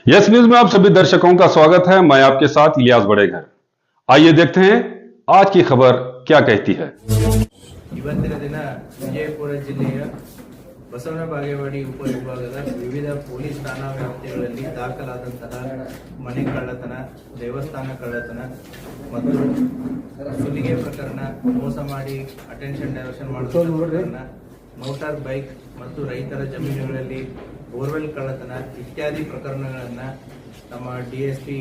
Yes news में आप सभी दर्शकों का स्वागत है। मैं आपके साथ इलियास बड़ेघर। आइए देखते हैं आज की खबर क्या कहती है। ಇವತ್ತಿನ ದಿನ ವಿಜಯಪುರ ಜಿಲ್ಲೆಯ ಬಸವನ ಬಾಗೇವಾಡಿ ಉಪವಿಭಾಗದ ವಿವಿಧ ಪೊಲೀಸ್ ಠಾಣಾ ವ್ಯಾಪ್ತಿಗಳಲ್ಲಿ ದಾಖಲಾದಂತಹ ಮನೆ ಕಳ್ಳತನ, ದೇವಸ್ಥಾನ ಕಳ್ಳತನ ಮತ್ತು ಸುಲಿಗೆ ಪ್ರಕರಣ, ಮೋಸ ಮಾಡಿ ಅಟೆನ್ಷನ್ ಡೈವರ್ಷನ್ ಮಾಡುವ ಪ್ರಕರಣ, ಮೋಟಾರ್ ಬೈಕ್ ಮತ್ತು ರೈತರ ಜಮೀನುಗಳಲ್ಲಿ ಬೋರ್ವೆಲ್ ಕಳ್ಳತನ ಇತ್ಯಾದಿ ಪ್ರಕರಣಗಳನ್ನು ನಮ್ಮ ಡಿಎಸ್ಪಿ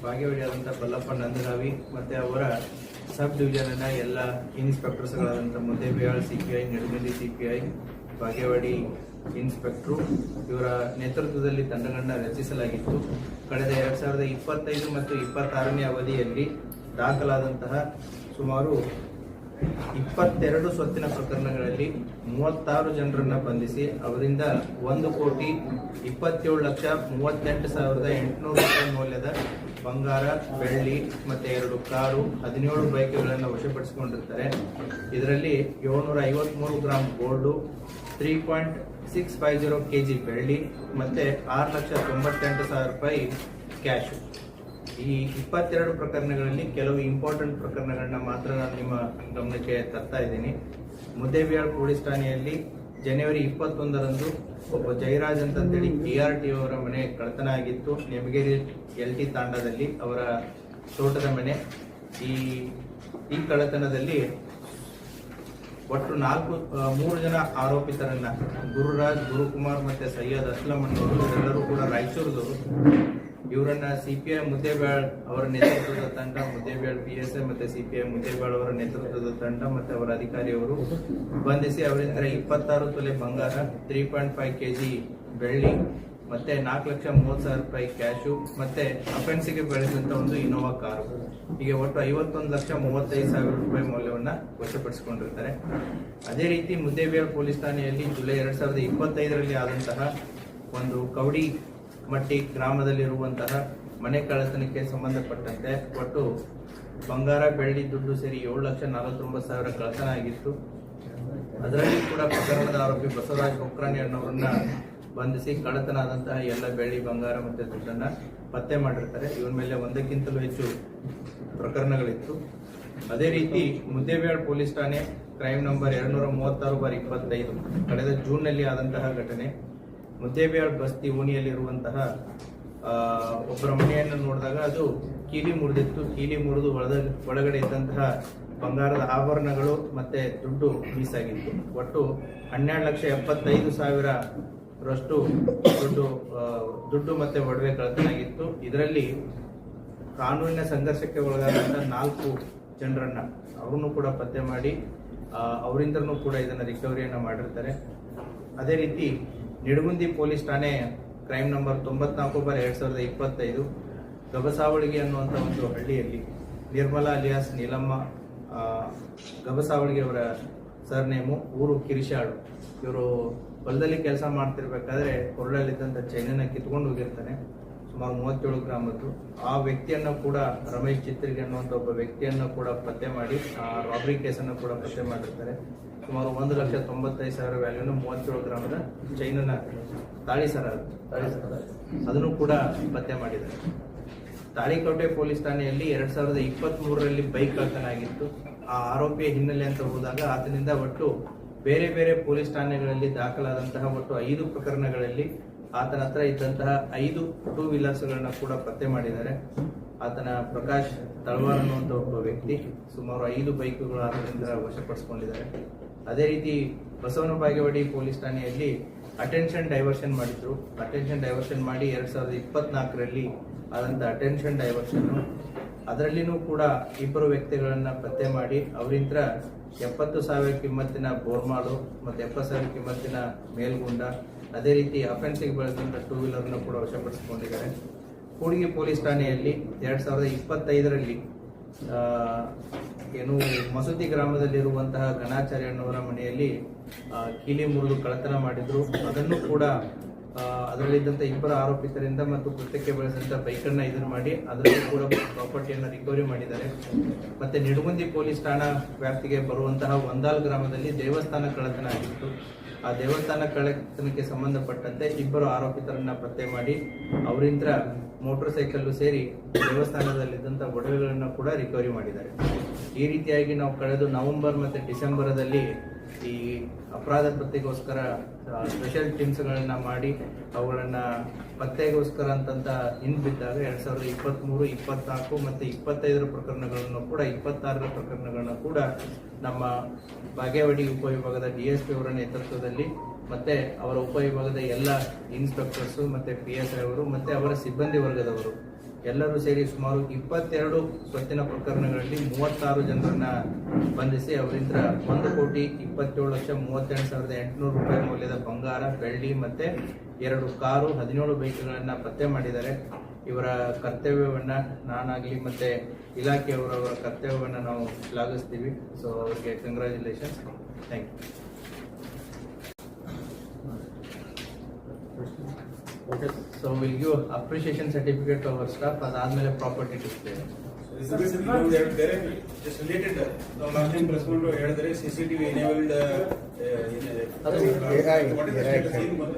ಬಾಗೇವಾಡಿ ಆದಂತಹ ಬಲ್ಲಪ್ಪ ನಂದಗಾವಿ ಮತ್ತೆ ಅವರ ಸಬ್ ಡಿವಿಷನ್ನ ಎಲ್ಲ ಇನ್ಸ್ಪೆಕ್ಟರ್ಸ್ಗಳಾದಂಥ Muddebihal CPI, Nidagundi CPI, Bagewadi inspector ಇವರ ನೇತೃತ್ವದಲ್ಲಿ ತಂಡಗಳನ್ನ ರಚಿಸಲಾಗಿತ್ತು. ಕಳೆದ 2025 ಮತ್ತು 26ನೇ ಅವಧಿಯಲ್ಲಿ ದಾಖಲಾದಂತಹ ಸುಮಾರು 22 ಸ್ವತ್ತಿನ ಪ್ರಕರಣಗಳಲ್ಲಿ 36 ಜನರನ್ನ ಬಂಧಿಸಿ ಅವರಿಂದ 1,27,38,800 ರೂಪಾಯಿ ಮೌಲ್ಯದ ಬಂಗಾರ, ಬೆಳ್ಳಿ ಮತ್ತೆ 2 ಕಾರು, 17 ಬೈಕ್ಗಳನ್ನು ವಶಪಡಿಸಿಕೊಂಡಿರ್ತಾರೆ. ಇದರಲ್ಲಿ 753 ಗ್ರಾಂ ಗೋಲ್ಡು, 3.650 kg ಬೆಳ್ಳಿ ಮತ್ತೆ 6,98,000 ರೂಪಾಯಿ ಕ್ಯಾಶ್. ಈ 22 ಪ್ರಕರಣಗಳಲ್ಲಿ ಕೆಲವು ಇಂಪಾರ್ಟೆಂಟ್ ಪ್ರಕರಣಗಳನ್ನ ಮಾತ್ರ ನಾನು ನಿಮ್ಮ ಗಮನಕ್ಕೆ ತರ್ತಾ ಇದ್ದೀನಿ. ಮುದ್ದೇಬಿಹಾಳ್ ಪೊಲೀಸ್ ಠಾಣೆಯಲ್ಲಿ ಜನವರಿ 21ರಂದು ಒಬ್ಬ ಜಯರಾಜ್ ಅಂತೇಳಿ PRT ಅವರ ಮನೆ ಕಳ್ಳತನ ಆಗಿತ್ತು. ನೇಮಗೇರಿ LT ತಾಂಡದಲ್ಲಿ ಅವರ ತೋಟದ ಮನೆ. ಈ ಕಳ್ಳತನದಲ್ಲಿ ಒಟ್ಟು 3 ಜನ ಆರೋಪಿತರನ್ನ, ಗುರುರಾಜ್, ಗುರುಕುಮಾರ್ ಮತ್ತೆ ಸೈಯದ್ ಅಸ್ಲಂ ಅನ್ನೋರು ಎಲ್ಲರೂ ಕೂಡ ರಾಯಚೂರದವರು. ಇವರನ್ನ ಸಿಪಿಐ ಮುದ್ದೇಬಿಹಾಳ್ ಅವರ ನೇತೃತ್ವದ ತಂಡ, ಮುದ್ದೇಬಿಹಾಳ್ PSI ಮತ್ತೆ ಸಿಪಿಐ ಮುದ್ದೇಬಿಹಾಳ್ ಅವರ ನೇತೃತ್ವದ ತಂಡ ಮತ್ತೆ ಅವರ ಅಧಿಕಾರಿಯವರು ಬಂಧಿಸಿ ಅವರಿಂದ 26 ತೊಲೆ ಬಂಗಾರ, 3.5 kg ಬೆಳ್ಳಿ ಮತ್ತೆ 4,30,000 ರೂಪಾಯಿ ಕ್ಯಾಶು ಮತ್ತೆ ಅಫೆನ್ಸಿಗೆ ಬೆಳೆದಂತ ಒಂದು ಇನೋವಾ ಕಾರು, ಹೀಗೆ ಒಟ್ಟು 51,35,000 ರೂಪಾಯಿ ಮೌಲ್ಯವನ್ನ ವಶಪಡಿಸಿಕೊಂಡಿರ್ತಾರೆ. ಅದೇ ರೀತಿ ಮುದ್ದೇಬಿಹಾಳ್ ಪೊಲೀಸ್ ಠಾಣೆಯಲ್ಲಿ ಜುಲೈ 2025ರಲ್ಲಿ ಆದಂತಹ ಒಂದು ಕವಡಿ ಮಟ್ಟಿ ಗ್ರಾಮದಲ್ಲಿರುವಂತಹ ಮನೆ ಕಳ್ಳತನಕ್ಕೆ ಸಂಬಂಧಪಟ್ಟಂತೆ ಒಟ್ಟು ಬಂಗಾರ, ಬೆಳ್ಳಿ, ದುಡ್ಡು ಸೇರಿ 7,49,000 ಕಳ್ಳತನ ಆಗಿತ್ತು. ಅದರಲ್ಲಿ ಕೂಡ ಪ್ರಕರಣದ ಆರೋಪಿ ಬಸವರಾಜ್ ಕೊಕ್ರಾನಿ ಅನ್ನೋರನ್ನ ಬಂಧಿಸಿ ಕಳ್ಳತನ ಆದಂತಹ ಎಲ್ಲ ಬೆಳ್ಳಿ, ಬಂಗಾರ ಮತ್ತೆ ದುಡ್ಡನ್ನ ಪತ್ತೆ ಮಾಡಿರ್ತಾರೆ. ಇವರ ಮೇಲೆ 1ಕ್ಕಿಂತಲೂ ಹೆಚ್ಚು ಪ್ರಕರಣಗಳಿತ್ತು. ಅದೇ ರೀತಿ ಮುದ್ದೇಬಿಹಾಳ್ ಪೊಲೀಸ್ ಠಾಣೆ ಕ್ರೈಮ್ ನಂಬರ್ 236/25 ಕಳೆದ ಜೂನ್ನಲ್ಲಿ ಆದಂತಹ ಘಟನೆ. ಮುದ್ದೇಬಿಹಾಳ್ ಬಸ್ತಿ ಓಣಿಯಲ್ಲಿರುವಂತಹ ಒಬ್ಬರ ಮನೆಯನ್ನು ನೋಡಿದಾಗ ಅದು ಕೀಲಿ ಮುರಿದಿತ್ತು. ಕೀಲಿ ಮುರಿದು ಒಳಗಡೆ ಇದ್ದಂತಹ ಬಂಗಾರದ ಆಭರಣಗಳು ಮತ್ತೆ ದುಡ್ಡು ಮೀಸಾಗಿತ್ತು. ಒಟ್ಟು 12,75,000ರಷ್ಟು ದುಡ್ಡು ಮತ್ತೆ ಒಡವೆ ಕಳ್ಳತನಾಗಿತ್ತು. ಇದರಲ್ಲಿ ಕಾನೂನಿನ ಸಂಘರ್ಷಕ್ಕೆ ಒಳಗಾದಂತಹ 4 ಜನರನ್ನ ಅವರನ್ನು ಕೂಡ ಪತ್ತೆ ಮಾಡಿ ಅವರಿಂದನೂ ಕೂಡ ಇದನ್ನ ರಿಕವರಿಯನ್ನ ಮಾಡಿರ್ತಾರೆ. ಅದೇ ರೀತಿ ನಿಡಗುಂದಿ ಪೊಲೀಸ್ ಠಾಣೆ ಕ್ರೈಮ್ ನಂಬರ್ 94/2025 ಗಬಸಾವಳಿಗೆ ಅನ್ನುವಂಥ ಒಂದು ಹಳ್ಳಿಯಲ್ಲಿ ನಿರ್ಮಲಾ ಅಲಿಯಾಸ್ ನೀಲಮ್ಮ ಗಬಸಾವಳಿಗೆ ಅವರ ಸರ್ನೇಮು, ಊರು ಕಿರಿಶಾಳು. ಇವರು ಹೊಲದಲ್ಲಿ ಕೆಲಸ ಮಾಡ್ತಿರ್ಬೇಕಾದ್ರೆ ಕೊರಳಲ್ಲಿದ್ದಂಥ ಚೈನನ್ನ ಕಿತ್ಕೊಂಡು ಹೋಗಿರ್ತಾನೆ, ಸುಮಾರು 37 ಗ್ರಾಮದ್ದು. ಆ ವ್ಯಕ್ತಿಯನ್ನು ಕೂಡ ರಮೇಶ್ ಚಿತ್ರಿಗೆ ಅನ್ನುವಂಥ ಒಬ್ಬ ವ್ಯಕ್ತಿಯನ್ನು ಕೂಡ ಪತ್ತೆ ಮಾಡಿ ರಾಬರಿ ಕೇಸನ್ನು ಕೂಡ ಪತ್ತೆ ಮಾಡಿರ್ತಾರೆ. ಸುಮಾರು 1,95,000 ವ್ಯಾಲ್ಯೂನ 37 ಗ್ರಾಮದ ಚೈನನ್ನ ತಾಳಿ ಸರ ಅದನ್ನು ಕೂಡ ಪತ್ತೆ ಮಾಡಿದ್ದಾರೆ. ತಾಳಿಕೋಟೆ ಪೊಲೀಸ್ ಠಾಣೆಯಲ್ಲಿ 2023ರಲ್ಲಿ ಬೈಕ್ ಕಳ್ಳತನ ಆಗಿತ್ತು. ಆ ಆರೋಪಿಯ ಹಿನ್ನೆಲೆ ಅಂತ ಹೋದಾಗ ಆತನಿಂದ ಒಟ್ಟು ಬೇರೆ ಬೇರೆ ಪೊಲೀಸ್ ಠಾಣೆಗಳಲ್ಲಿ ದಾಖಲಾದಂತಹ ಒಟ್ಟು 5 ಪ್ರಕರಣಗಳಲ್ಲಿ ಆತನ ಹತ್ರ ಇದ್ದಂತಹ 5 2 ವೀಲರ್ಸ್ಗಳನ್ನ ಕೂಡ ಪತ್ತೆ ಮಾಡಿದ್ದಾರೆ. ಆತನ ಪ್ರಕಾಶ್ ತಳವಾರ್ ಅನ್ನುವಂಥ ಒಬ್ಬ ವ್ಯಕ್ತಿ ಸುಮಾರು 5 ಬೈಕ್ಗಳು ಆತನಿಂದ ವಶಪಡಿಸಿಕೊಂಡಿದ್ದಾರೆ. ಅದೇ ರೀತಿ ಬಸವನ ಬಾಗೇವಾಡಿ ಪೊಲೀಸ್ ಠಾಣೆಯಲ್ಲಿ ಅಟೆನ್ಷನ್ ಡೈವರ್ಷನ್ ಮಾಡಿದ್ರು. ಅಟೆನ್ಷನ್ ಡೈವರ್ಷನ್ ಮಾಡಿ 2024ರಲ್ಲಿ ಆದಂಥ ಅಟೆನ್ಷನ್ ಡೈವರ್ಷನ್, ಅದರಲ್ಲಿನೂ ಕೂಡ 2 ವ್ಯಕ್ತಿಗಳನ್ನ ಪತ್ತೆ ಮಾಡಿ ಅವರಿಂದ 70,000 ಕಿಮ್ಮತ್ತಿನ ಬೋರ್ಮಾಲು ಮತ್ತೆ 70,000 ಕಿಮ್ಮತ್ತಿನ ಮೇಲ್ಗುಂಡ, ಅದೇ ರೀತಿ ಅಫೆನ್ಸಿಗೆ ಬೆಳೆದಂಥ 2 ವೀಲರ್ನ ಕೂಡ ವಶಪಡಿಸಿಕೊಂಡಿದ್ದಾರೆ. ಕೂಡ್ಗಿ ಪೊಲೀಸ್ ಠಾಣೆಯಲ್ಲಿ 2025ರಲ್ಲಿ ಮಸೂತಿ ಗ್ರಾಮದಲ್ಲಿರುವಂತಹ ಗಣಾಚಾರ್ಯ ಅನ್ನೋರ ಮನೆಯಲ್ಲಿ ಕೀಲಿ ಮುರಿದು ಕಳ್ಳತನ ಮಾಡಿದ್ರು. ಅದನ್ನು ಕೂಡ ಅದರಲ್ಲಿದ್ದಂಥ ಇಬ್ಬರು ಆರೋಪಿತರಿಂದ ಮತ್ತು ಕೃತ್ಯಕ್ಕೆ ಬಳಸಿದಂಥ ಬೈಕನ್ನು ಇದನ್ನು ಮಾಡಿ ಅದರಲ್ಲಿ ಕೂಡ ಪ್ರಾಪರ್ಟಿಯನ್ನು ರಿಕವರಿ ಮಾಡಿದ್ದಾರೆ. ಮತ್ತೆ ನಿಡಗುಂದಿ ಪೊಲೀಸ್ ಠಾಣಾ ವ್ಯಾಪ್ತಿಗೆ ಬರುವಂತಹ ಒಂದಾಲ್ ಗ್ರಾಮದಲ್ಲಿ ದೇವಸ್ಥಾನ ಕಳ್ಳತನ ಆಗಿತ್ತು. ಆ ದೇವಸ್ಥಾನ ಕಳ್ಳತನಕ್ಕೆ ಸಂಬಂಧಪಟ್ಟಂತೆ ಇಬ್ಬರು ಆರೋಪಿತರನ್ನ ಪತ್ತೆ ಮಾಡಿ ಅವರಿಂದ ಮೋಟಾರ್ ಸೈಕಲ್ ಸೇರಿ ದೇವಸ್ಥಾನದಲ್ಲಿದ್ದಂಥ ಒಡವೆಗಳನ್ನು ಕೂಡ ರಿಕವರಿ ಮಾಡಿದ್ದಾರೆ. ಈ ರೀತಿಯಾಗಿ ನಾವು ಕಳೆದ ನವೆಂಬರ್ ಮತ್ತು ಡಿಸೆಂಬರದಲ್ಲಿ ಈ ಅಪರಾಧ ಪತ್ತೆಗೋಸ್ಕರ ಸ್ಪೆಷಲ್ ಟೀಮ್ಸ್ಗಳನ್ನ ಮಾಡಿ ಅವುಗಳನ್ನು ಪತ್ತೆಗೋಸ್ಕರ ಅಂತಂತ ಹಿಂದಿದ್ದಾಗ 2023, 24 ಮತ್ತು 25 ಪ್ರಕರಣಗಳನ್ನು ಕೂಡ 26 ಪ್ರಕರಣಗಳನ್ನು ಕೂಡ ನಮ್ಮ ಬಾಗೇವಾಡಿ ಉಪವಿಭಾಗದ DSP ಅವರ ನೇತೃತ್ವದಲ್ಲಿ ಮತ್ತೆ ಅವರ ಉಪವಿಭಾಗದ ಎಲ್ಲ ಇನ್ಸ್ಪೆಕ್ಟರ್ಸು ಮತ್ತೆ PSI ಅವರು ಮತ್ತೆ ಅವರ ಸಿಬ್ಬಂದಿ ವರ್ಗದವರು ಎಲ್ಲರೂ ಸೇರಿ ಸುಮಾರು 22 ಸ್ವತ್ತಿನ ಪ್ರಕರಣಗಳಲ್ಲಿ 36 ಜನರನ್ನ ಬಂಧಿಸಿ ಅವರಿಂದ 1,27,32,800 ರೂಪಾಯಿ ಮೌಲ್ಯದ ಬಂಗಾರ, ಬೆಳ್ಳಿ ಮತ್ತೆ 2 ಕಾರು, 17 ಬೈಕ್ಗಳನ್ನ ಪತ್ತೆ ಮಾಡಿದ್ದಾರೆ. ಇವರ ಕರ್ತವ್ಯವನ್ನ ನಾನಾಗ್ಲಿ ಮತ್ತೆ ಇಲಾಖೆಯವರ ಕರ್ತವ್ಯವನ್ನ ನಾವು ಶ್ಲಾಘಿಸ್ತೀವಿ. ಸೊ ಅವರಿಗೆ congratulations, thank you. Okay, so we'll give appreciation certificate to our staff. ಅದಾದ್ಮೇಲೆ property display. Just related, the last time press conference ಹೇಳಿದ್ರೆ CCTV enabled.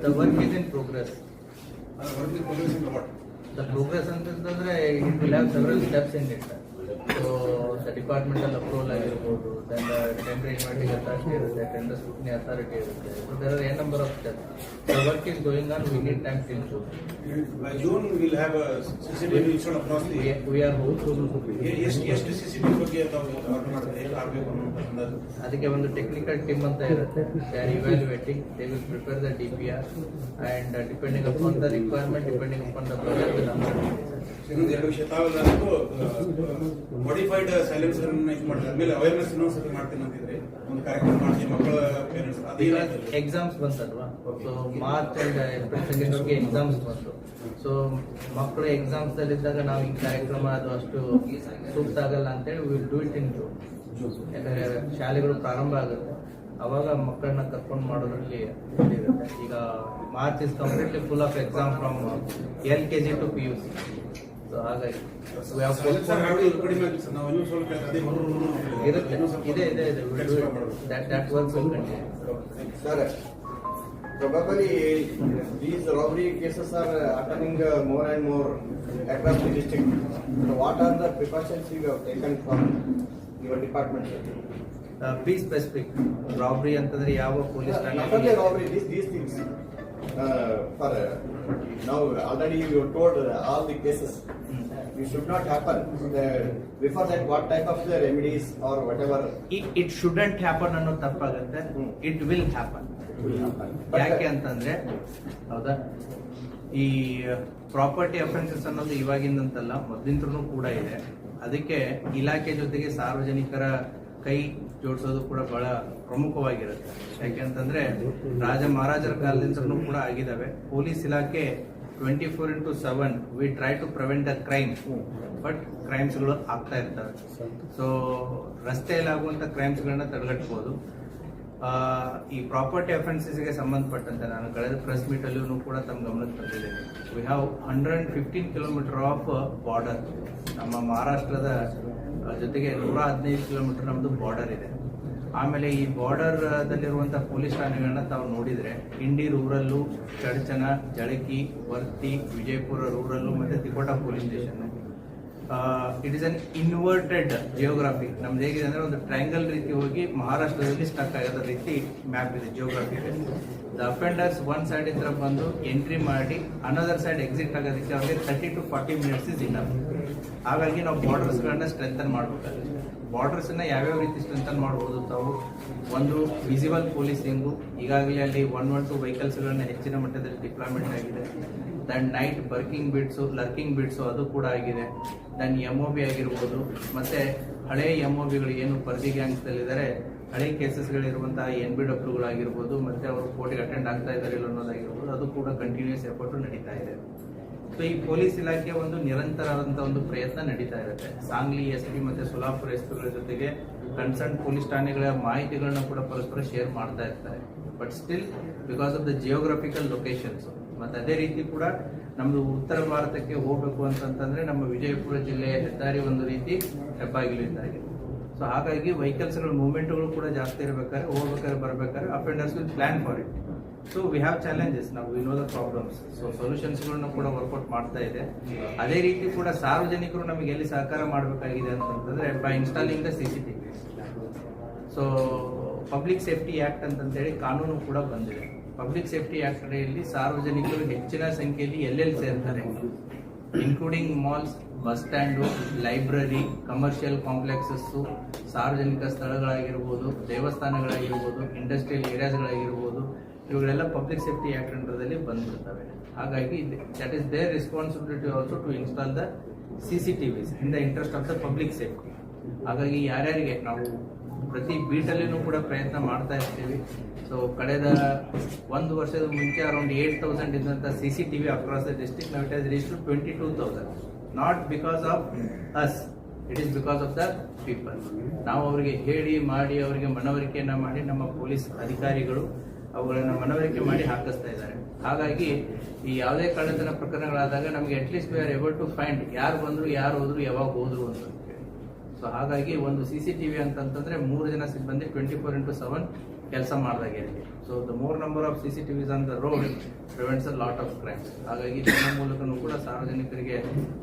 The work is in progress. Work is progress in what? The progress ಅಂತಂದ್ರೆ it will have several steps in it. So the departmental approval ಆಗಿರ್ಬೋದು, then the tender inviting authority ಇರುತ್ತೆ, tender scrutiny authority ಇರುತ್ತೆ. So there are a number of steps. The work is going on. We need time till June. By June we will have a CCTV installed across the. We are hopeful. ಎಷ್ಟು CCTV ಬಗ್ಗೆ ತಾವು order ಮಾಡಿದ್ರೆ ಏನು ಆಗಬೇಕು ಅನ್ನೋ ಅಂದಾಜು? ಅದಕ್ಕೆ ಒಂದು ಟೆಕ್ನಿಕಲ್ ಟೀಮ್ ಅಂತ ಇರುತ್ತೆ. They are evaluating. They will prepare the DPR and depending upon the requirement, depending upon the budget, will answer. ಇನ್ನೊಂದು 2 ವಿಷಯ ತಾವೆಲ್ಲ ಮಾಡಿಫೈಡ್ ಸೈಲೆನ್ಸರ್ ಯೂಸ್ ಮಾಡಿದ್ರೆ ಆಮೇಲೆ ಅವೇರ್ನೆಸ್ ಇನ್ನೊಂದ್ಸತಿ ಮಾಡ್ತೀನಿ ಅಂತಿದ್ರೆ ಒಂದು ಕಾರ್ಯಕ್ರಮ ಮಾಡ್ತೀವಿ ಮಕ್ಕಳ ಪೇರೆಂಟ್ಸ್ ಅದೇನಾಯ್ತು? ಎಕ್ಸಾಮ್ಸ್ ಬಂತಲ್ವಾ, ಸೊ ಮಾರ್ಚ್ ಅಂಡ್ ಏಪ್ರಿಲ್ ಸೆಕೆಂಡ್ಗೆ ಎಕ್ಸಾಮ್ಸ್ ಬಂತು. ಸೊ ಮಕ್ಕಳು ಎಕ್ಸಾಮ್ಸ್ ಇದ್ದಾಗ ನಾವು ಈ ಕಾರ್ಯಕ್ರಮ ಅದು ಅಷ್ಟು ಸೂಕ್ತ ಆಗಲ್ಲ ಅಂತೇಳಿ will do it in June. ಯಾಕಂದ್ರೆ ಶಾಲೆಗಳು ಪ್ರಾರಂಭ ಆಗುತ್ತೆ, ಅವಾಗ ಮಕ್ಕಳನ್ನ ಕರ್ಕೊಂಡು ಮಾಡೋದ್ರಲ್ಲಿ ಇರುತ್ತೆ. ಈಗ March is completely full of exam from LKG to PUC. So ಹಾಗಾಗಿ ಇರುತ್ತೆ, ಇದೆ that works will continue. Sir, probably these robbery cases are happening more and more across the district. So what are the precautions you have taken from your department? Be specific. Robbery ಅಂತಂದ್ರೆ ಯಾವ police Not only robbery, these things. For now, already you told all the cases. It should not happen. Before that, what type of the remedies or whatever? It shouldn't happen ಅನ್ನೋ ತಪ್ಪಾಗುತ್ತೆ. It will happen. ಯಾಕೆ ಅಂತಂದ್ರೆ ಹೌದಾ, ಈ property offences ಅನ್ನೋದು ಇವಾಗಿಂದಂತಲ್ಲ, ಮೊದಲಿಂದನೂ ಕೂಡ ಇದೆ. ಅದಕ್ಕೆ ಇಲಾಖೆ ಜೊತೆಗೆ ಸಾರ್ವಜನಿಕರ ಕೈ ಜೋಡಿಸೋದು ಕೂಡ ಬಹಳ ಪ್ರಮುಖವಾಗಿರುತ್ತೆ. ಯಾಕೆಂತಂದ್ರೆ ರಾಜ ಮಹಾರಾಜರ ಕಾಲದಿಂದಲೂ ಕೂಡ ಆಗಿದ್ದಾವೆ. ಪೊಲೀಸ್ ಇಲಾಖೆ 24/7 we try to prevent the crime, but ಕ್ರೈಮ್ಸ್ಗಳು ಆಗ್ತಾ ಇರ್ತವೆ. ಸೊ ರಸ್ತೆಯಲ್ಲಿ ಆಗುವಂತ ಕ್ರೈಮ್ಸ್ಗಳನ್ನ ತಡೆಗಟ್ಟಬಹುದು. ಈ ಪ್ರಾಪರ್ಟಿ ಅಫೆನ್ಸಸ್ಗೆ ಸಂಬಂಧಪಟ್ಟಂತೆ ನಾನು ಕಳೆದ ಪ್ರೆಸ್ ಮೀಟ್ ಅಲ್ಲೂ ಕೂಡ ತಮ್ಮ ಗಮನಕ್ಕೆ ತಂದಿದ್ದೇನೆ. We have 115 kilometre of border. ನಮ್ಮ ಮಹಾರಾಷ್ಟ್ರದ ಜೊತೆಗೆ 115 ಕಿಲೋಮೀಟರ್ ನಮ್ಮದು ಬಾರ್ಡರ್ ಇದೆ. ಆಮೇಲೆ ಈ ಬಾರ್ಡರ್ ದಲ್ಲಿರುವಂತಹ ಪೊಲೀಸ್ ಠಾಣೆಗಳನ್ನ ತಾವು ನೋಡಿದ್ರೆ ಇಂಡಿ ರೂರಲ್ಲು, ಚಡಚನ, ಜಳಕಿ, ವರ್ತಿ, ವಿಜಯಪುರ ರೂರಲ್ಲು ಮತ್ತೆ Tikota police station. It is an inverted geography. ನಮ್ದು ಹೇಗಿದೆ ಅಂದ್ರೆ ಒಂದು ಟ್ರಯಾಂಗಲ್ ರೀತಿ ಹೋಗಿ ಮಹಾರಾಷ್ಟ್ರದಲ್ಲಿ ಸ್ಟಕ್ ಆಗೋದ ರೀತಿ ಮ್ಯಾಪ್ ಇದೆ, ಜಿಯೋಗ್ರಫಿ ಇದೆ. ದ ಅಫೆಂಡರ್ಸ್ ಒನ್ ಸೈಡ್ ಇಂದ ಬಂದು ಎಂಟ್ರಿ ಮಾಡಿ ಅನದರ್ ಸೈಡ್ ಎಕ್ಸಿಟ್ ಆಗೋದಕ್ಕೆ ಅವ್ರಿಗೆ 30 to 40 minutes ಇಸ್ ಇನಫ್. ಹಾಗಾಗಿ ನಾವು ಬಾರ್ಡರ್ಸ್ಗಳನ್ನ ಸ್ಟ್ರೆಂಥನ್ ಮಾಡಬೇಕಾಗುತ್ತೆ. ಬಾರ್ಡರ್ಸ್ ನ ಯಾವ್ಯಾವ ರೀತಿ ಸ್ಟ್ರೆಂಥನ್ ಮಾಡಬಹುದು ತಾವು? ಒಂದು ವಿಸಿಬಲ್ ಪೊಲೀಸಿಂಗು, ಈಗಾಗಲೇ ಅಲ್ಲಿ 112 ವೆಹಿಕಲ್ಸ್ಗಳನ್ನ ಹೆಚ್ಚಿನ ಮಟ್ಟದಲ್ಲಿ ಡಿಪ್ಲಾಯ್ಮೆಂಟ್ ಆಗಿದೆ. ದೆನ್ ನೈಟ್ ಲರ್ಕಿಂಗ್ ಬಿಟ್ಸು ಅದು ಕೂಡ ಆಗಿದೆ. ದೆನ್ MOB ಆಗಿರ್ಬೋದು, ಮತ್ತೆ ಹಳೆ MOBಗಳು ಏನು ಪರ್ದಿ ಗ್ಯಾಂಗ್ಸ್ದಲ್ಲಿದ್ದಾರೆ, ಹಳೆ ಕೇಸಸ್ಗಳಿರುವಂತಹ NBWಗಳಾಗಿರ್ಬೋದು, ಮತ್ತೆ ಅವರು ಕೋರ್ಟ್ಗೆ ಅಟೆಂಡ್ ಆಗ್ತಾ ಇದ್ದಾರೆ ಇಲ್ಲ ಅನ್ನೋದಾಗಿರ್ಬೋದು, ಅದು ಕೂಡ ಕಂಟಿನ್ಯೂಸ್ ಎಫರ್ಟ್ ನಡೀತಾ ಇದೆ. ಸೊ ಈ ಪೊಲೀಸ್ ಇಲಾಖೆ ಒಂದು ನಿರಂತರವಾದಂತಹ ಒಂದು ಪ್ರಯತ್ನ ನಡೀತಾ ಇರುತ್ತೆ. ಸಾಂಗ್ಲಿ SP ಮತ್ತೆ ಸೋಲಾಪುರ SPಗಳ ಜೊತೆಗೆ ಕನ್ಸರ್ನ್ ಪೊಲೀಸ್ ಠಾಣೆಗಳ ಮಾಹಿತಿಗಳನ್ನ ಕೂಡ ಪರಸ್ಪರ ಶೇರ್ ಮಾಡ್ತಾ ಇರ್ತಾರೆ. But still because of the geographical locations ಮತ್ತು ಅದೇ ರೀತಿ ಕೂಡ ನಮ್ಮದು ಉತ್ತರ ಭಾರತಕ್ಕೆ ಹೋಗಬೇಕು ಅಂತಂತಂದ್ರೆ ನಮ್ಮ ವಿಜಯಪುರ ಜಿಲ್ಲೆಯ ಹೆದ್ದಾರಿ ಒಂದು ರೀತಿ ಹೆಬ್ಬಾಗಿಲು ಇದ್ದಾಗೆ. ಸೊ ಹಾಗಾಗಿ ವೆಹಿಕಲ್ಸ್ಗಳ ಮೂವ್ಮೆಂಟ್ಗಳು ಕೂಡ ಜಾಸ್ತಿ ಇರಬೇಕಾದ್ರೆ ಹೋಗ್ಬೇಕಾದ್ರೆ ಬರಬೇಕಾದ್ರೆ offenders will plan for it. So we have challenges, ನಾವು we know the problems. So ಸೊಲ್ಯೂಷನ್ಸ್ಗಳನ್ನ ಕೂಡ ವರ್ಕೌಟ್ ಮಾಡ್ತಾ ಇದೆ. ಅದೇ ರೀತಿ ಕೂಡ ಸಾರ್ವಜನಿಕರು ನಮಗೆ ಎಲ್ಲಿ ಸಹಕಾರ ಮಾಡಬೇಕಾಗಿದೆ ಅಂತಂತಂದ್ರೆ by installing the CCTV. So public safety act ಅಂತಂತೇಳಿ ಕಾನೂನು ಕೂಡ ಬಂದಿದೆ. ಪಬ್ಲಿಕ್ ಸೇಫ್ಟಿ ಆಕ್ಟ್ ಅಡಿಯಲ್ಲಿ ಸಾರ್ವಜನಿಕರು ಹೆಚ್ಚಿನ ಸಂಖ್ಯೆಯಲ್ಲಿ ಎಲ್ಲೆಲ್ಲಿ ಸೇರ್ತಾರೆ, including malls, bus stand, library, commercial complexes, ಸಾರ್ವಜನಿಕ ಸ್ಥಳಗಳಾಗಿರ್ಬೋದು, ದೇವಸ್ಥಾನಗಳಾಗಿರ್ಬೋದು, ಇಂಡಸ್ಟ್ರಿಯಲ್ ಏರಿಯಾಸ್ಗಳಾಗಿರ್ಬೋದು, ಇವುಗಳೆಲ್ಲ ಪಬ್ಲಿಕ್ ಸೇಫ್ಟಿ ಆಕ್ಟ್ ಅಂಡರ್ದಲ್ಲಿ ಬಂದ್ಬಿಡ್ತವೆ. ಹಾಗಾಗಿ that is their responsibility also to install the CCTVs in the interest of the public safety. ಹಾಗಾಗಿ ಯಾರ್ಯಾರಿಗೆ ನಾವು ಪ್ರತಿ ಬೀಟಲ್ಲಿನೂ ಕೂಡ ಪ್ರಯತ್ನ ಮಾಡ್ತಾ ಇರ್ತೀವಿ. ಸೊ ಕಳೆದ ಒಂದು ವರ್ಷದ ಮುಂಚೆ ಅರೌಂಡ್ 8,000 ಇದ್ದಂಥ CCTV across the district now it has reach to 22,000. Not because of us, it is because of the people. ನಾವು ಅವರಿಗೆ ಹೇಳಿ ಮಾಡಿ ಅವರಿಗೆ ಮನವರಿಕೆಯನ್ನ ಮಾಡಿ ನಮ್ಮ ಪೊಲೀಸ್ ಅಧಿಕಾರಿಗಳು ಅವುಗಳನ್ನು ಮನವರಿಕೆ ಮಾಡಿ ಹಾಕಿಸ್ತಾ ಇದ್ದಾರೆ. ಹಾಗಾಗಿ ಈ ಯಾವುದೇ ಕಳ್ಳತನ ಪ್ರಕರಣಗಳಾದಾಗ ನಮಗೆ at least we are able to find ಯಾರು ಬಂದ್ರು, ಯಾರು ಹೋದ್ರು, ಯಾವಾಗ ಹೋದ್ರು ಅಂತ. ಸೊ ಹಾಗಾಗಿ ಒಂದು CCTV ಅಂತಂತಂದ್ರೆ 3 ಜನ ಸಿಬ್ಬಂದಿ 24/7 ಕೆಲಸ ಮಾಡಿದಾಗೆ ಇರಲಿ. So the more number of CCTVs on the road prevents a lot of crimes. ಹಾಗಾಗಿ ಇದರ ಮೂಲಕನೂ ಕೂಡ ಸಾರ್ವಜನಿಕರಿಗೆ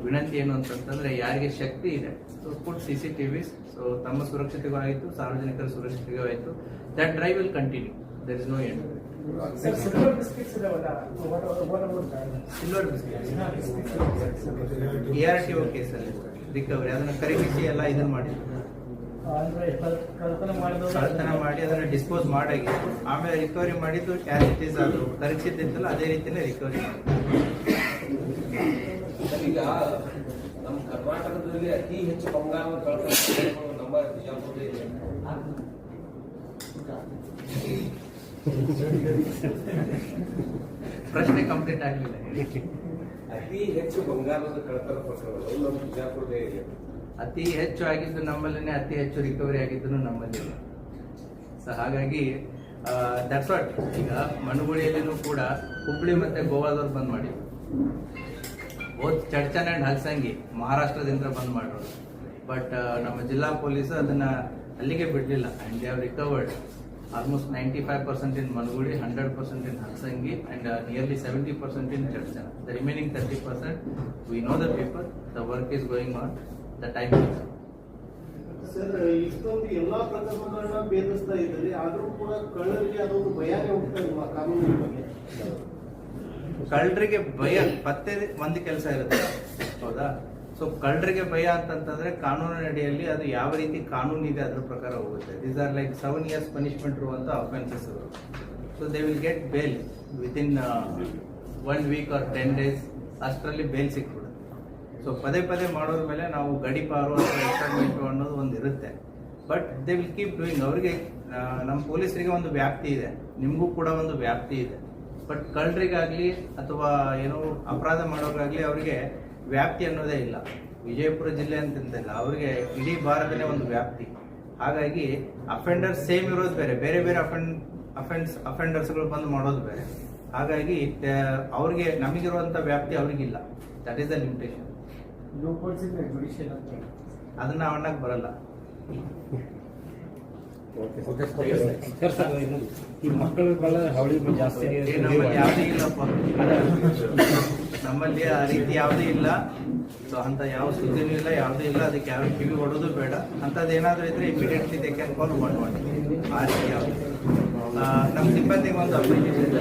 ವಿನಂತಿ ಏನು ಅಂತಂತಂದ್ರೆ ಯಾರಿಗೆ ಶಕ್ತಿ ಇದೆ ಸೊ ಪುಟ್ CCTVs. ಸೊ ತಮ್ಮ ಸುರಕ್ಷತೆಗೂ ಆಯಿತು, ಸಾರ್ವಜನಿಕರ ಸುರಕ್ಷತೆಗೂ ಆಯಿತು. That drive will continue, there is no end. Silver biscuits ARTO ಕೇಸಲ್ಲಿ ರಿಕವರಿ ಅದನ್ನ ಖರೀದಿಸಿ ಎಲ್ಲ ಇದನ್ನ ಮಾಡಿದ್ರು, ಕಳ್ಳತನ ಮಾಡಿ ಅದನ್ನ ಡಿಸ್ಪೋಸ್ ಮಾಡಾಗಿ ಆಮೇಲೆ ರಿಕವರಿ ಮಾಡಿದ್ದು ಕ್ಯಾಶ್ ಇಟ್ ಈಸ್ ಅದು ಖರೀದಿಸಿದ್ದಿತ್ತಲ್ಲ ಅದೇ ರೀತಿನೇ ರಿಕವರಿ ಮಾಡಿದ್ರು. ಈಗ ನಮ್ಮ ಕರ್ನಾಟಕದಲ್ಲಿ ಅತಿ ಹೆಚ್ಚು ಬಂಗಾರ ಕಳ್ಳತನ ನಮ್ಮ ಬಿಜಾಪುರದಲ್ಲಿ ಇದೆ. ಪ್ರಶ್ನೆ ಕಂಪ್ಲೀಟ್ ಆಗಲಿಲ್ಲ. ಅತಿ ಹೆಚ್ಚು ಬಂಗಾರದ ಕಳ್ಳತನ ಪ್ರಕರಣಗಳು ನಮ್ಮ ಬಿಜಾಪುರದೇ ಇದೆ. ಅತಿ ಹೆಚ್ಚು ಆಗಿದ್ದು ನಮ್ಮಲ್ಲಿನೇ, ಅತಿ ಹೆಚ್ಚು ರಿಕವರಿ ಆಗಿದ್ದು ನಮ್ಮಲ್ಲಿ. ಸೊ ಹಾಗಾಗಿ ದಟ್ಸ್ ವಾಟ್. ಈಗ ಮನುಗುಳಿಯಲ್ಲಿನೂ ಕೂಡ ಹುಬ್ಳಿ ಮತ್ತೆ ಗೋವಾದವ್ರು ಬಂದ್ ಮಾಡಿದ್ರು, ಬೋತ್ ಚಡ್ಚನ್ ಅಂಡ್ ಹಲ್ಸಂಗಿ ಮಹಾರಾಷ್ಟ್ರದಿಂದ ಬಂದ್ ಮಾಡೋರು. ಬಟ್ ನಮ್ಮ ಜಿಲ್ಲಾ ಪೊಲೀಸ್ ಅದನ್ನ ಅಲ್ಲಿಗೆ ಬಿಡಲಿಲ್ಲ and they have recovered almost 95% in Manugudi, 100% in Halsangi, and nearly 70% in Chadchana. The remaining 30%, we know the people, the work is going on, the time is up. Sir, ಇಷ್ಟೊಂದು ಎಲ್ಲಾ ಪ್ರಕರಣಗಳನ್ನ ಭೇದಿಸ್ತಾ ಇದ್ದಾರೆ, ಆದ್ರೂ ಕೂಡ ಕಳ್ಳರಿಗೆ ಅದೊಂದು ಭಯನೇ ಹೋಗ್ತಾ ಇಲ್ವಾ ಕಾನೂನಿನ ಬಗ್ಗೆ? ಕಳ್ಳರಿಗೆ ಭಯ ಪತ್ತೆ ಒಂದು ಕೆಲಸ ಇರುತ್ತೆ, ಹೌದಾ? ಸೊ ಕಳ್ಳರಿಗೆ ಭಯ ಅಂತಂತಂದ್ರೆ ಕಾನೂನಿನ ಅಡಿಯಲ್ಲಿ ಅದು ಯಾವ ರೀತಿ ಕಾನೂನು ಇದೆ ಅದ್ರ ಪ್ರಕಾರ ಹೋಗುತ್ತೆ. These are like 7 years punishment ಇರುವಂತ offences. So they will get bail within 1 week or 10 days, ಅಷ್ಟರಲ್ಲಿ ಬೇಲ್ ಸಿಕ್ಬಿಡುತ್ತೆ. ಸೊ ಪದೇ ಪದೇ ಮಾಡೋದ್ರ ಮೇಲೆ ನಾವು ಗಡಿಪಾರು ಅಥವಾ ಎಕ್ಸ್ಪರ್ಮೆಂಟ್ ಅನ್ನೋದು ಒಂದು ಇರುತ್ತೆ. But they will keep doing. ಅವರಿಗೆ ನಮ್ಮ ಪೊಲೀಸರಿಗೆ ಒಂದು ವ್ಯಾಪ್ತಿ ಇದೆ, ನಿಮಗೂ ಕೂಡ ಒಂದು ವ್ಯಾಪ್ತಿ ಇದೆ. ಬಟ್ ಕಳ್ಳರಿಗಾಗ್ಲಿ ಅಥವಾ ಏನೋ ಅಪರಾಧ ಮಾಡೋರಾಗ್ಲಿ ಅವರಿಗೆ ವ್ಯಾಪ್ತಿ ಅನ್ನೋದೇ ಇಲ್ಲ. ವಿಜಯಪುರ ಜಿಲ್ಲೆ ಅಂತಂದಿಲ್ಲ, ಅವರಿಗೆ ಇಡೀ ಭಾರತನೇ ಒಂದು ವ್ಯಾಪ್ತಿ. ಹಾಗಾಗಿ ಅಫೆಂಡರ್ ಸೇಮ್ ಇರೋದು ಬೇರೆ, ಬೇರೆ ಬೇರೆ ಅಫೆಂಡರ್ಸ್ಗಳು ಬಂದು ಮಾಡೋದು ಬೇರೆ. ಹಾಗಾಗಿ ಅವ್ರಿಗೆ ನಮಗಿರುವಂತ ವ್ಯಾಪ್ತಿ ಅವ್ರಿಗಿಲ್ಲ. That is the limitation. ಅದನ್ನ ಅವಣ್ಣಕ್ಕೆ ಬರಲ್ಲ. ಈ ಮಕ್ಕಳುಗಳ ಹಾವಳಿ ಜಾಸ್ತಿ ನಮ್ಮಲ್ಲಿ ಯಾವುದೇ ಇಲ್ಲಪ್ಪ, ನಮ್ಮಲ್ಲಿ ಆ ರೀತಿ ಯಾವುದೇ ಇಲ್ಲ. ಸೊ ಅಂತ ಯಾವ ಸುದ್ದಿನೂ ಇಲ್ಲ, ಯಾವುದೇ ಇಲ್ಲ. ಅದಕ್ಕೆ ಯಾವ ಕಿವಿ ಹೊಡೋದು ಬೇಡ. ಅಂಥದ್ದು ಏನಾದರೂ ಇದ್ರೆ ಇಮಿಡಿಯೇಟ್ಲಿ ದೇ ಕ್ಯಾನ್ ಕಾಲ್ 112. ಆ ರೀತಿ ಯಾವುದು ನಮ್ಮ ಸಿಬ್ಬಂದಿಗೆ ಒಂದು ಅಪ್ಲಿಕೇಶನ್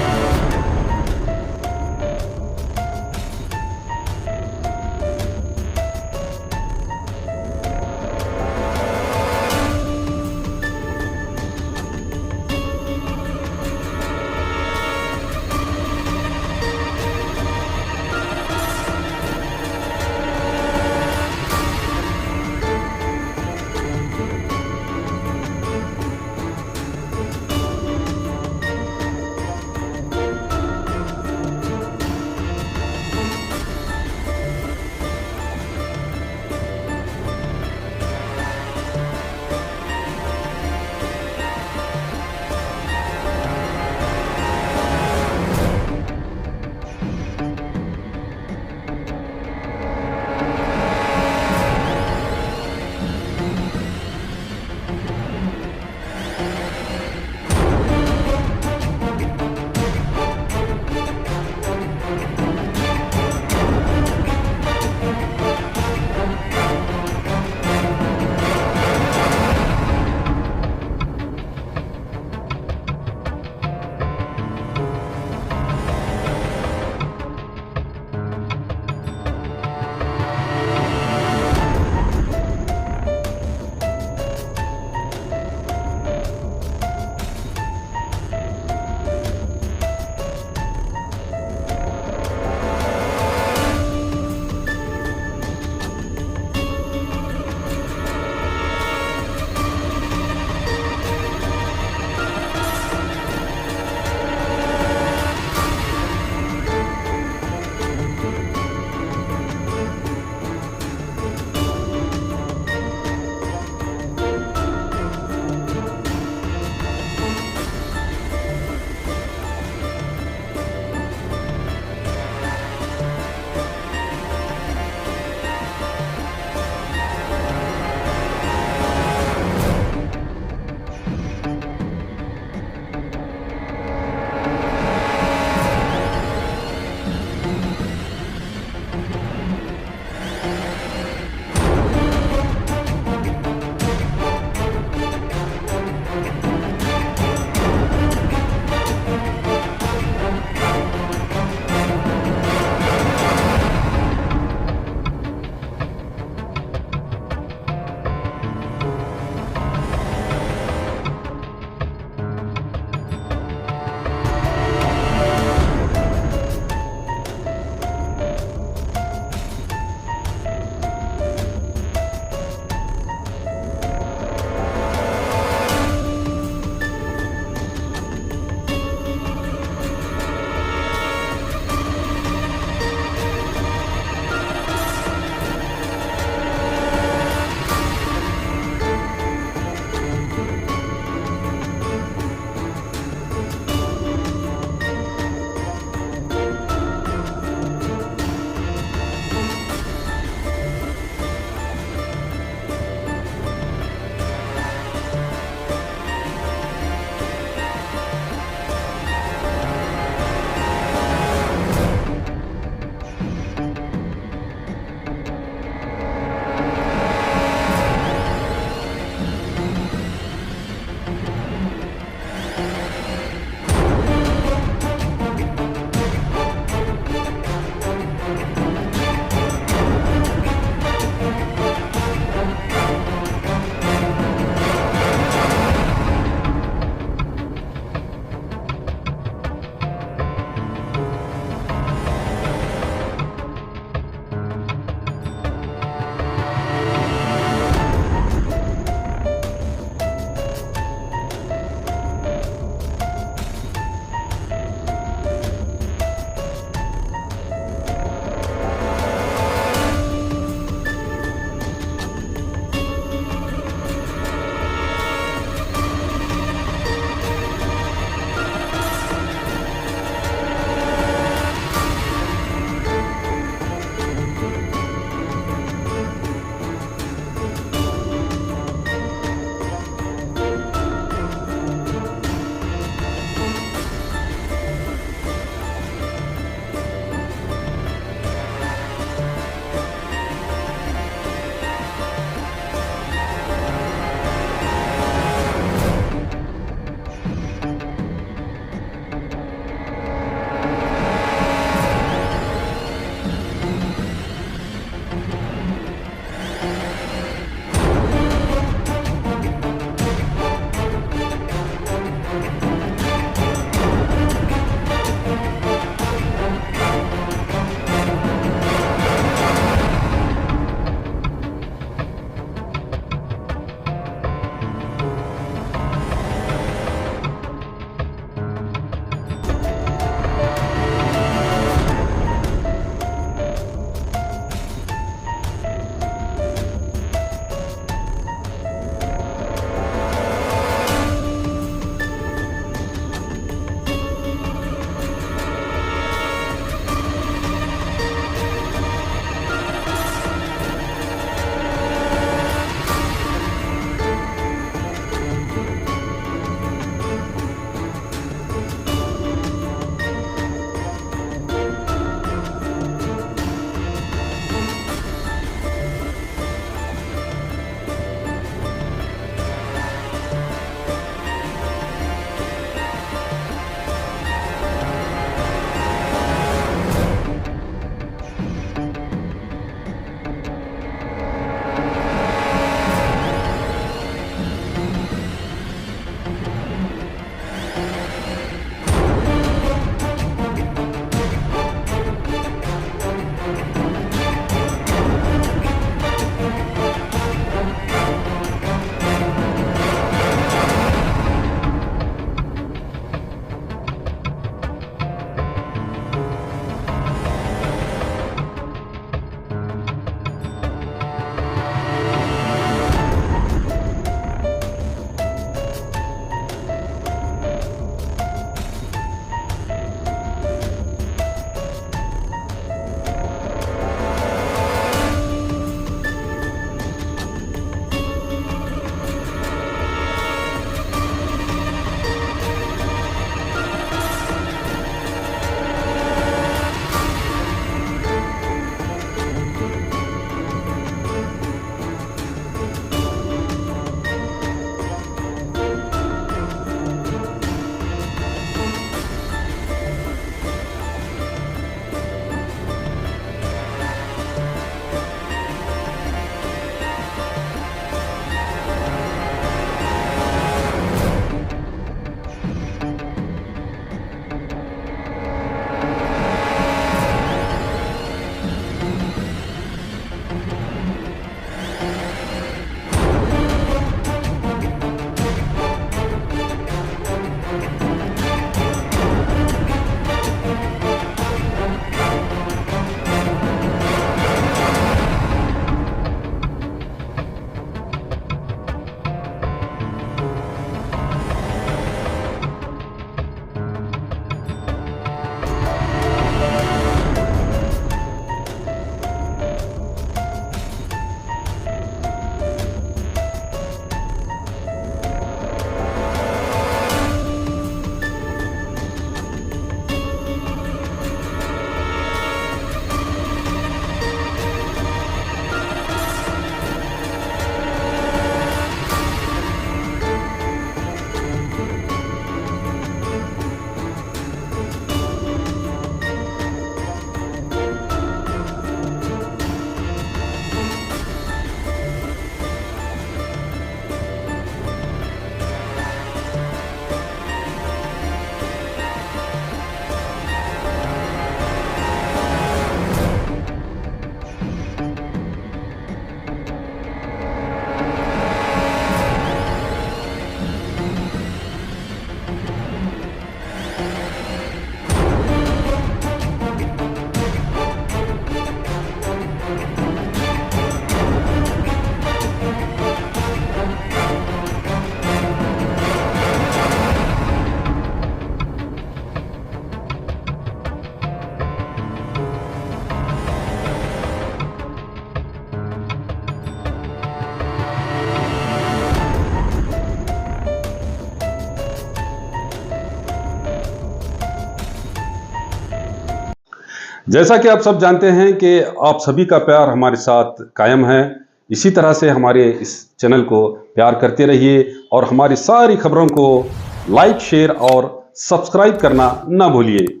जैसा कि आप सब जानते हैं कि आप सभी का प्यार हमारे साथ कायम है। इसी तरह से हमारे इस चैनल को प्यार करते रहिए और हमारी सारी खबरों को लाइक, शेयर और सब्सक्राइब करना ना भूलिए।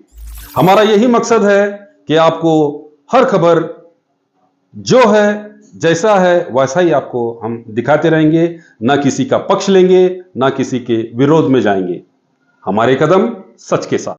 हमारा यही मकसद है कि आपको हर खबर जो है, जैसा है वैसा ही आपको हम दिखाते रहेंगे, ना किसी का पक्ष लेंगे, ना किसी के विरोध में जाएंगे। हमारे कदम सच के साथ।